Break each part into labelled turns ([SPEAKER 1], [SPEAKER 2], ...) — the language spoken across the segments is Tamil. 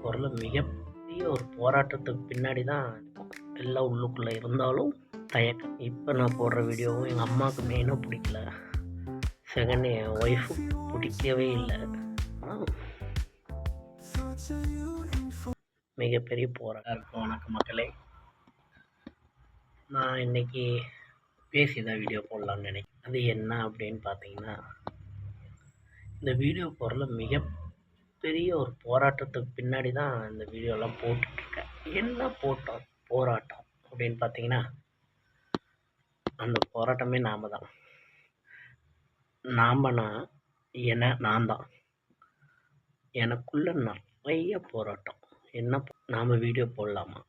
[SPEAKER 1] போகிறதுல மிகப்பெரிய ஒரு போராட்டத்துக்கு பின்னாடி தான் எல்லாம் உள்ளுக்குள்ளே இருந்தாலும் தயக்கம். இப்போ நான் போடுற வீடியோவும் எங்கள் அம்மாவுக்கு மெயினாக பிடிக்கல, செகண்ட் என் ஒய்ஃபு பிடிக்கவே இல்லை. ஆனால் மிகப்பெரிய போராட்டம் இருக்கும். வணக்கம் மக்களே, நான் இன்னைக்கு பேசி தான் வீடியோ போடலான்னு நினைக்கிறேன். அது என்ன அப்படின்னு பார்த்தீங்கன்னா, இந்த வீடியோ போடுறதுல மிகப்பெரிய ஒரு போராட்டத்துக்கு பின்னாடி தான் இந்த வீடியோலாம் போட்டுட்ருக்கேன். என்ன போராட்டம் அப்படின்னு பார்த்தீங்கன்னா, அந்த போராட்டமே நாம தான். நாமனா நான் தான். எனக்குள்ள நிறைய போராட்டம். என்ன, நாம் வீடியோ போடலாமா,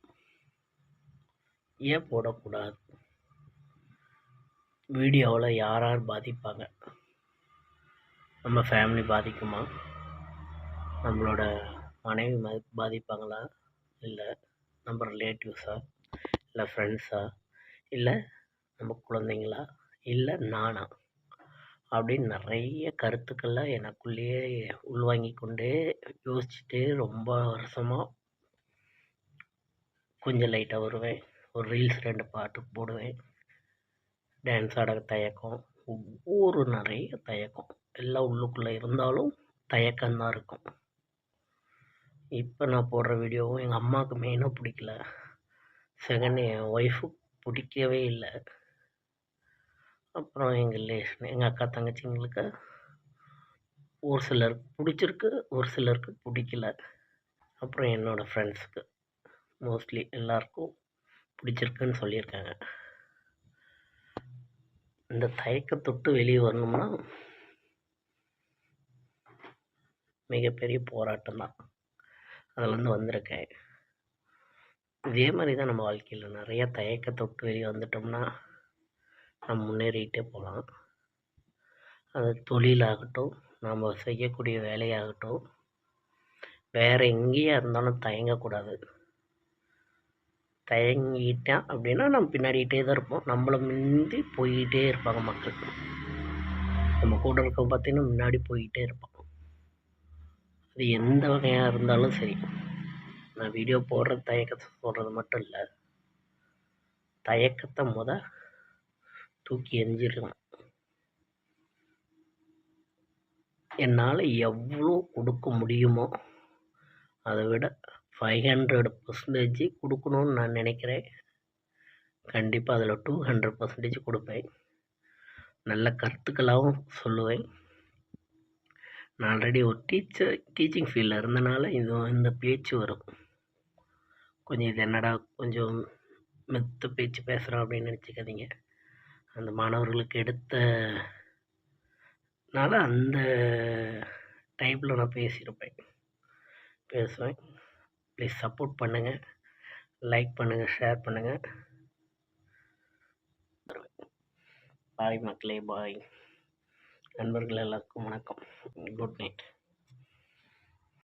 [SPEAKER 1] ஏன் போடக்கூடாது, வீடியோவில் யார் யார் பாதிப்பாங்க, நம்ம ஃபேமிலி பாதிக்குமா, நம்மளோட மனைவி பாதிப்பாங்களா, இல்லை நம்ம ரிலேட்டிவ்ஸா, இல்லை ஃப்ரெண்ட்ஸா, இல்லை நம்ம குழந்தைங்களா, இல்லை நானா அப்படின்னு நிறைய கருத்துக்கள்லாம் எனக்குள்ளேயே உள்வாங்கி கொண்டே யோசிச்சுட்டே ரொம்ப வருஷமாக கொஞ்சம் லைட்டாக வருவேன். ஒரு ரீல்ஸ் 2 பாட்டு போடுவேன். டான்ஸ் ஆட தயக்கம், ஒவ்வொரு நிறைய தயக்கம் எல்லாம் உள்ளுக்குள்ளே இருந்தாலும் தயக்கம்தான் இருக்கும். இப்போ நான் போடுற வீடியோவும் எங்கள் அம்மாவுக்கு மெயினாக பிடிக்கல, செகண்ட் என் ஒய்ஃபு பிடிக்கவே இல்லை. அப்புறம் எங்கள் ரிலேஷன், எங்கள் அக்கா தங்கச்சிங்களுக்கு ஒரு சிலருக்கு பிடிச்சிருக்கு, ஒரு சிலருக்கு பிடிக்கல. அப்புறம் என்னோடய ஃப்ரெண்ட்ஸுக்கு மோஸ்ட்லி எல்லாருக்கும் பிடிச்சிருக்குன்னு சொல்லியிருக்காங்க. இந்த தயக்கத்தொட்டு வெளியே வரணும்னா மிகப்பெரிய போராட்டம் தான். அதிலேருந்து வந்திருக்கேன். இதே மாதிரி தான் நம்ம வாழ்க்கையில் நிறைய தயக்கத்தொட்டு வெளியே வந்துட்டோம்னா நம்ம முன்னேறிக்கிட்டே போகலாம். அது தொழிலாகட்டும், நாம் செய்யக்கூடிய வேலையாகட்டும், வேறு எங்கேயா இருந்தாலும் தயங்கக்கூடாது. தயங்கிட்டேன் அப்படின்னா நம்ம பின்னாடிக்கிட்டே தான் இருப்போம். நம்மளை முந்தி போய்கிட்டே இருப்பாங்க மக்கள். நம்ம கூட இருக்க பார்த்தீங்கன்னா முன்னாடி போய்கிட்டே இருப்போம். அது எந்த வகையாக இருந்தாலும் சரி. நான் வீடியோ போடுறது தயக்கத்தை போடுறது மட்டும் இல்லை, தயக்கத்தை தூக்கி எறிஞ்சிடலாம். என்னால் எவ்வளோ கொடுக்க முடியுமோ அதை விட 500% கொடுக்கணும்னு நான் நினைக்கிறேன். கண்டிப்பாக அதில் 200% கொடுப்பேன். நல்ல கருத்துக்களாகவும் சொல்லுவேன். நான் ஆல்ரெடி ஒரு டீச்சிங் ஃபீல்டில் இருந்தனால இந்த பேச்சு வரும். கொஞ்சம் இது என்னடா கொஞ்சம் மெத்த பேச்சு பேசுகிறோம் அப்படின்னு நினச்சிக்காதீங்க. அந்த மாணவர்களுக்கு எடுத்தனால அந்த டைப்பில் நான் பேசுவேன். ப்ளீஸ் சப்போர்ட் பண்ணுங்கள், லைக் பண்ணுங்கள், ஷேர் பண்ணுங்கள். பாய் மக்களே, பாய் நண்பர்கள் எல்லாருக்கும் வணக்கம். Good night.